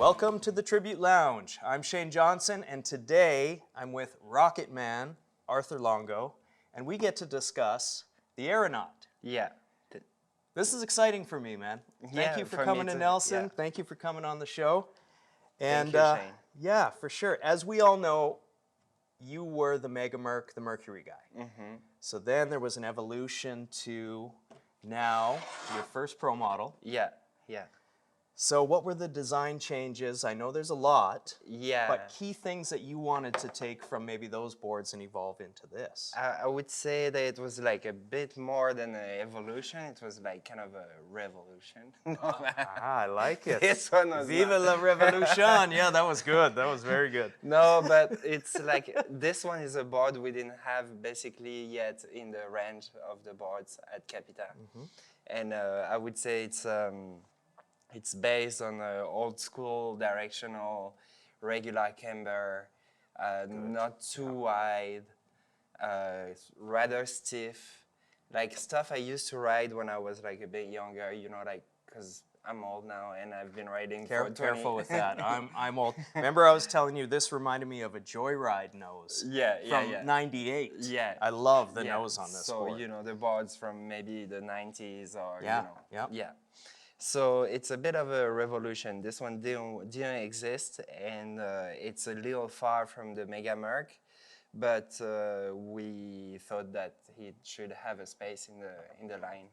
Welcome to the Tribute Lounge. I'm Shane Johnson, and today I'm with Rocket Man, Arthur Longo, and we get to discuss the Aeronaut. Yeah. This is exciting for me, man. Thank you for coming to Nelson. Yeah. Thank you for coming on the show. And thank you, Shane. Yeah, for sure. As we all know, you were the Mega Merc, the Mercury guy. Mm-hmm. So then there was an evolution to now your first pro model. Yeah, yeah. So what were the design changes? I know there's a lot. Yeah. But key things that you wanted to take from maybe those boards and evolve into this? I would say that it was like a bit more than an evolution. It was like kind of a revolution. I like it. This one was Viva la revolution. Yeah, that was good. That was very good. No, but it's like this one is a board we didn't have basically yet in the range of the boards at Capita. Mm-hmm. And I would say it's based on old school directional, regular camber, not too wide, rather stiff, like stuff I used to ride when I was like a bit younger, you know, like, because I'm old now and I've been riding for 20 Careful with that. I'm old. Remember I was telling you this reminded me of a Joyride nose from 98. Yeah. I love the nose on this board. So, you know, the boards from maybe the 90s or, yeah. you know. Yeah. So it's a bit of a revolution. This one didn't exist, and it's a little far from the Mega Merc, but we thought that it should have a space in the line.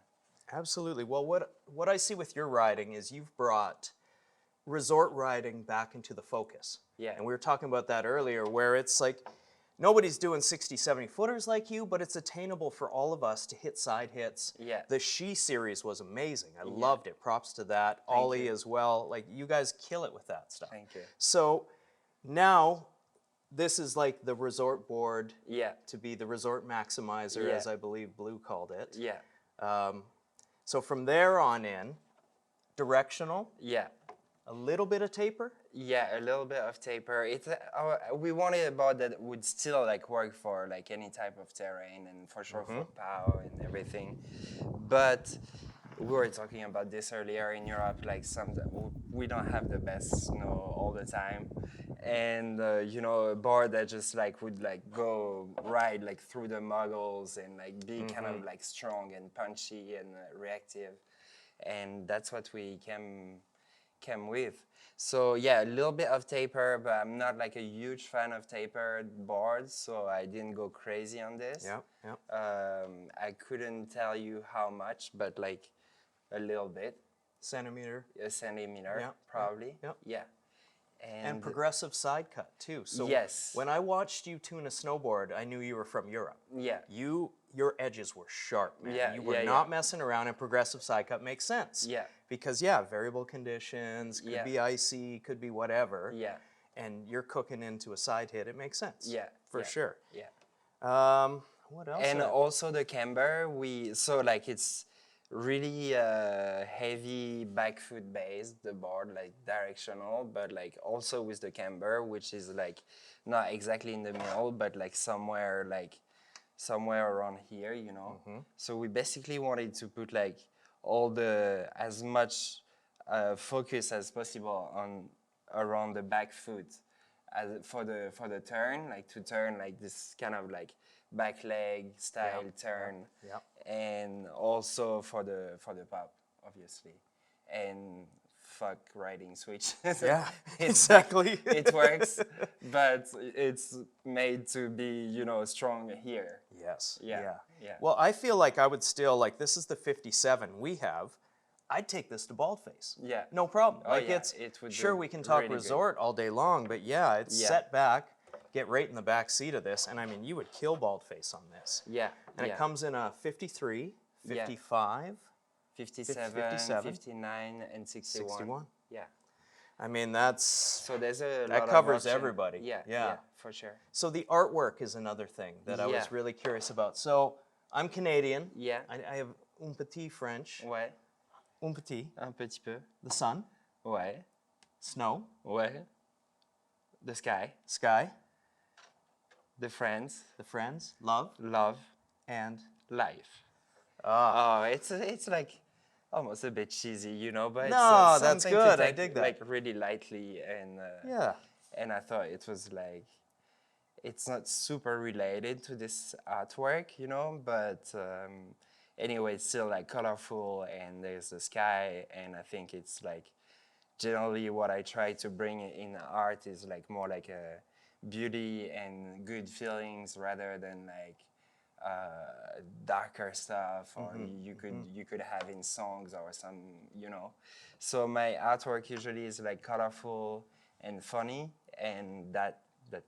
Absolutely. Well, what I see with your riding is you've brought resort riding back into the focus. Yeah. And we were talking about that earlier, where it's like nobody's doing 60, 70 footers like you, but it's attainable for all of us to hit side hits. Yeah. The S.H.E series was amazing. I loved it. Props to that. Ollie as well. Like, you guys kill it with that stuff. Thank you. So now this is like the resort board to be the resort maximizer, as I believe Blue called it. Yeah. So from there on in, directional. Yeah. A little bit of taper? Yeah, a little bit of taper. It's we wanted a board that would still like work for like any type of terrain and for sure for power and everything. But we were talking about this earlier in Europe, like we don't have the best snow all the time. And you know, a board that just like would like go ride like through the muggles and like be kind of like strong and punchy and reactive. And that's what we came with. So yeah, a little bit of taper, but I'm not like a huge fan of tapered boards, so I didn't go crazy on this. Yeah. I couldn't tell you how much, but like a little bit. Centimeter? A centimeter, probably. Yeah. And progressive side cut too. So when I watched you tune a snowboard, I knew you were from Europe. Yeah. Your edges were sharp, man. Yeah, you were not messing around, and progressive side cut makes sense. Yeah. Because variable conditions, could be icy, could be whatever. Yeah. And you're cooking into a side hit, it makes sense. Yeah. For sure. Yeah. What else? And also the camber, it's really heavy back foot based, the board, like directional, but like also with the camber, which is like not exactly in the middle, but like somewhere around here, you know. So we basically wanted to put like as much focus as possible around the back foot for the turn, like to turn like this kind of like back leg style turn, and also for the pop, obviously, and fuck riding switch. Exactly. It works, but it's made to be, you know, strong here. Yes. Yeah. Well, I feel like I would still, like, this is the 57 we have. I'd take this to baldface. Yeah. No problem. Oh, like yeah. It would sure, we can talk really resort all day long, but it's set back. Get right in the back seat of this, and I mean, you would kill baldface on this. Yeah. And it comes in a 53, 55, 57, 59, and 61. Yeah. I mean, that's... So there's a lot that of covers option. everybody. Yeah, for sure. So the artwork is another thing that I was really curious about. So I'm Canadian. Yeah. I have un petit French. Ouais. Un petit. Un petit peu. The sun. Ouais. Snow. Ouais. The sky. Sky. The friends. The friends. Love. Love. And life. Ah. Oh, it's like almost a bit cheesy, you know, but it's No, that's something good. to I take dig that. like really lightly, Yeah. and I thought it was like it's not super related to this artwork, you know, but anyway, it's still like colorful and there's the sky, and I think it's like generally what I try to bring in art is like more like a beauty and good feelings rather than like darker stuff or you could have in songs or some, you know. So my artwork usually is like colorful and funny, and that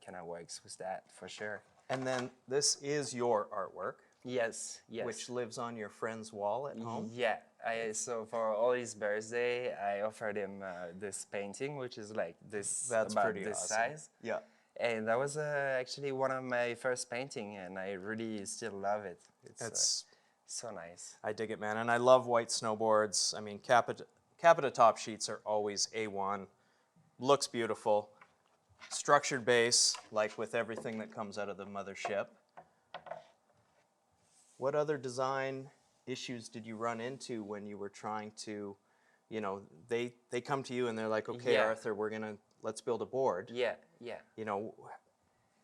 kind of works with that for sure. And then this is your artwork, Yes, yes. which lives on your friend's wall at home. Yeah, so for all his birthday, I offered him this painting, which is like this, That's about pretty this awesome. size. Yeah. And that was actually one of my first painting, and I really still love it. It's so nice. I dig it, man. And I love white snowboards. I mean, Capita top sheets are always A1. Looks beautiful. Structured base, like with everything that comes out of the mothership. What other design issues did you run into when you were trying to, you know, they come to you and they're like, okay, Yeah. Arthur, let's build a board. Yeah, yeah. You know,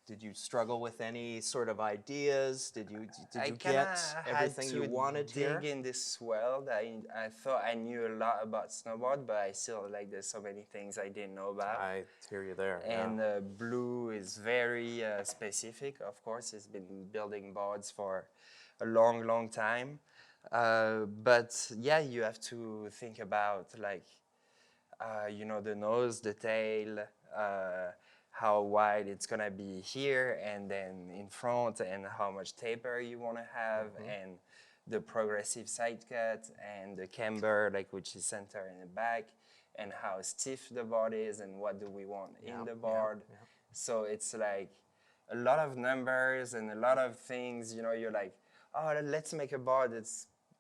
did you struggle with any sort of ideas? Did you I get kinda everything had you to wanted dig here? in this world. I thought I knew a lot about snowboard, but I still like there's so many things I didn't know about. I hear you there. And yeah. blue is very specific. Of course, it's been building boards for a long, long time. But yeah, you have to think about like, you know, the nose, the tail, how wide it's gonna be here and then in front, and how much taper you want to have, and the progressive side cut and the camber, like which is center in the back, and how stiff the board is and what do we want in the board. So it's like a lot of numbers and a lot of things, you know, you're like, oh, let's make a board that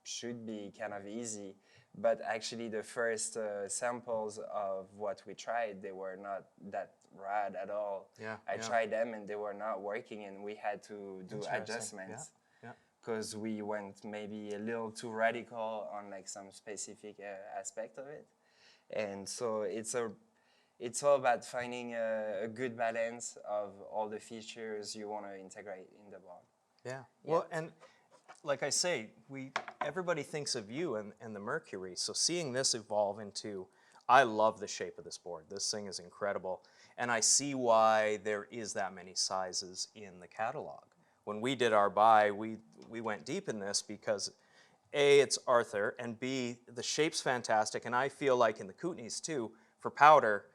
should be kind of easy. But actually the first samples of what we tried, they were not that rad at all. I tried them and they were not working, and we had to do adjustments. Because we went maybe a little too radical on like some specific aspect of it. And so it's all about finding a good balance of all the features you want to integrate in the board. Yeah. Well, and like I say, everybody thinks of you and the Mercury. So seeing this evolve into, I love the shape of this board. This thing is incredible. And I see why there is that many sizes in the catalog. When we did our buy, we went deep in this because A, it's Arthur, and B, the shape's fantastic. And I feel like in the Kootenays too, for powder,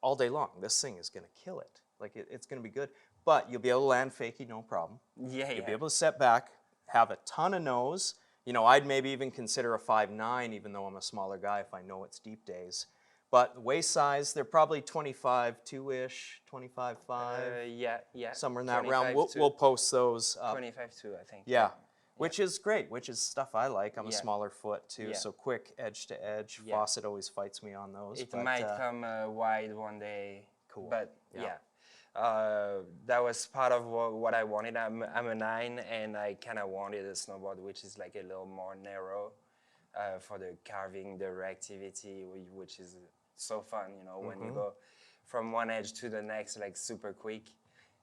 all day long, this thing is gonna kill it. Like it's gonna be good. But you'll be able to land fakie, no problem. Yeah, You'll be able to set back, have a ton of nose. You know, I'd maybe even consider a 5'9", even though I'm a smaller guy if I know it's deep days. But waist size, they're probably 25'2"-ish, 25'5". Yeah. Somewhere in that realm. We'll post those up. 25'2", I think. Yeah. Which is great, which is stuff I like. I'm a Yeah. smaller foot too, Yeah. so quick edge to edge. Yeah. Fawcett always fights me on those. It but, might come wide one day. Cool. But Yeah. that was part of what I wanted. I'm a 9, and I kind of wanted a snowboard which is like a little more narrow for the carving, the reactivity, which is so fun, you know, when you go from one edge to the next, like super quick.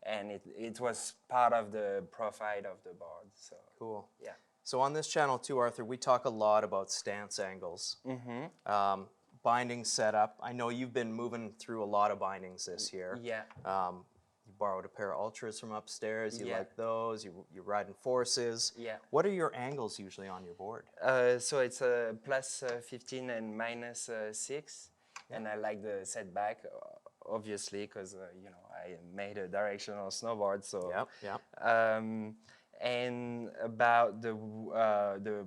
And it was part of the profile of the board. So Cool. yeah. So on this channel too, Arthur, we talk a lot about stance angles, binding setup. I know you've been moving through a lot of bindings this year. Yeah. You borrowed a pair of Ultras from upstairs. You Yeah. like those. You're riding Forces. Yeah. What are your angles usually on your board? So it's a plus 15 and minus 6. And I like the setback, obviously, because, you know, I made a directional snowboard. So Yep. And about the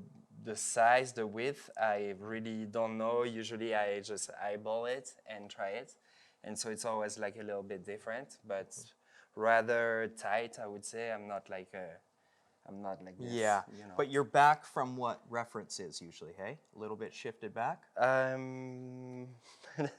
size, the width, I really don't know. Usually I just eyeball it and try it. And so it's always like a little bit different, but rather tight, I would say. I'm not like this. Yeah. You know. But you're back from what reference is usually, hey? A little bit shifted back?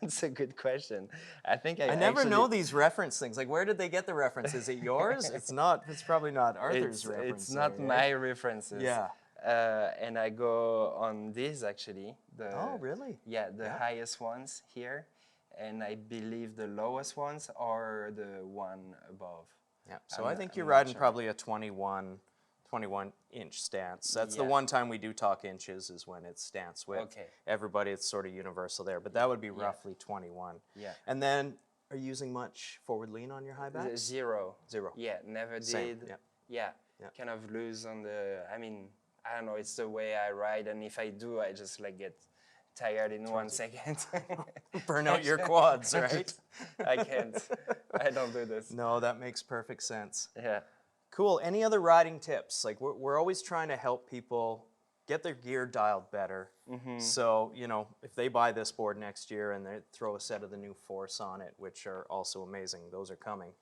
That's a good question. I think I never know these reference things. Like, where did they get the reference? Is it yours? It's not. It's probably not Arthur's reference. It's not my references. Yeah. And I go on these actually. Oh, really? Yeah, the Yeah. highest ones here, and I believe the lowest ones are the one above. Yeah. So I'm I not- think I'm you're not riding sure. probably a 21 inch stance. That's the Yeah. one time we do talk inches is when it's stance width. Okay. Everybody, it's sort of universal there, but that would be Yeah. roughly 21. Yeah. And then, are you using much forward lean on your high backs? Zero. Zero. Yeah, never Same, did. yeah. Yeah. Yeah. Kind of loose on the. I mean, I don't know. It's the way I ride, and if I do, I just like get tired in 1 second. Burn out your quads, right? I can't. I don't do this. No, that makes perfect sense. Yeah. Cool. Any other riding tips? Like we're always trying to help people get their gear dialed better. So, you know, if they buy this board next year and they throw a set of the new Force on it, which are also amazing, those are coming.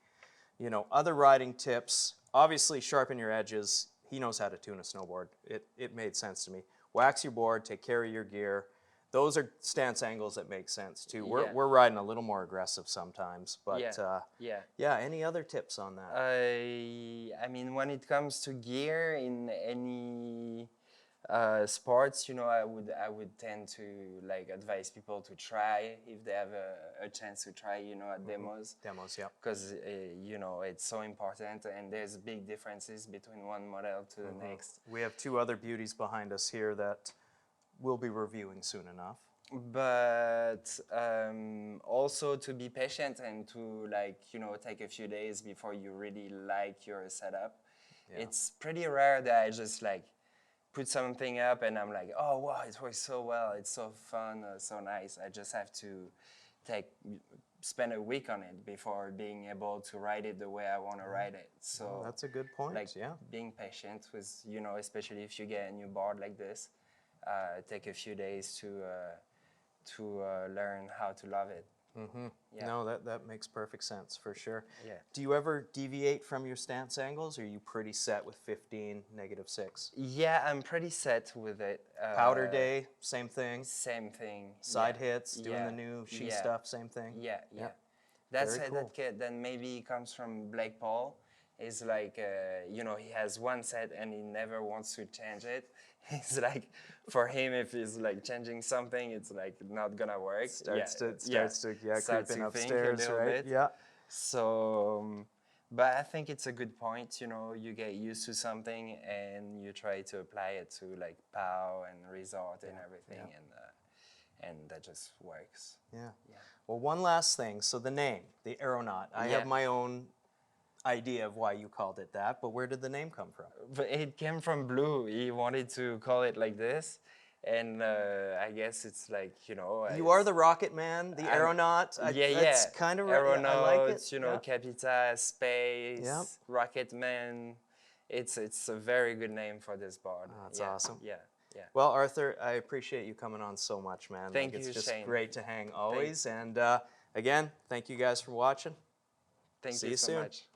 You know, other riding tips, obviously sharpen your edges. He knows how to tune a snowboard. It made sense to me. Wax your board, take care of your gear. Those are stance angles that make sense too. Yeah. We're riding a little more aggressive sometimes, but Yeah. yeah, any other tips on that? I mean, when it comes to gear in any sports, you know, I would tend to like advise people to try if they have a chance to try, you know, at demos. Demos, yeah. Because you know, it's so important, and there's big differences between one model to the next. We have two other beauties behind us here that we'll be reviewing soon enough. But also to be patient and to like, you know, take a few days before you really like your setup. Yeah. It's pretty rare that I just like put something up and I'm like, oh wow, it works so well, it's so fun, so nice. I just have to spend a week on it before being able to ride it the way I want to ride it. So Oh, that's a good point, like yeah. being patient with, you know, especially if you get a new board like this, take a few days to learn how to love it. Yeah. No, that makes perfect sense for sure. Yeah. Do you ever deviate from your stance angles, or are you pretty set with 15, -6? Yeah, I'm pretty set with it. Powder day, same thing. Same thing. Side yeah. hits, doing the new S.H.E stuff, same thing. Yeah, yeah. Yep. That's Very it. cool. That kid then maybe comes from Blake Paul. Is like, you know, he has one set and he never wants to change it. He's like, for him, if he's like changing something, it's like not gonna work. Starts to Starts creeping to think a upstairs, little right? bit. Yeah. So, but I think it's a good point. You know, you get used to something and you try to apply it to like POW and resort and everything, and that just works. Yeah. Well, one last thing. So the name, the Aeronaut. I Yeah. have my own idea of why you called it that, but where did the name come from? But it came from Blue. He wanted to call it like this, and I guess it's like, you know. You are the rocket man, the aeronaut. That's kind of Aeronaut, I like it. you know, Yeah. Capita, space, Yep. rocket man. It's a very good name for this board. That's Yeah, awesome. Yeah, yeah. Well, Arthur, I appreciate you coming on so much, man. Thank It's you, just Shane. great to hang always. And again, thank you guys for watching. Thank See you you so soon. much.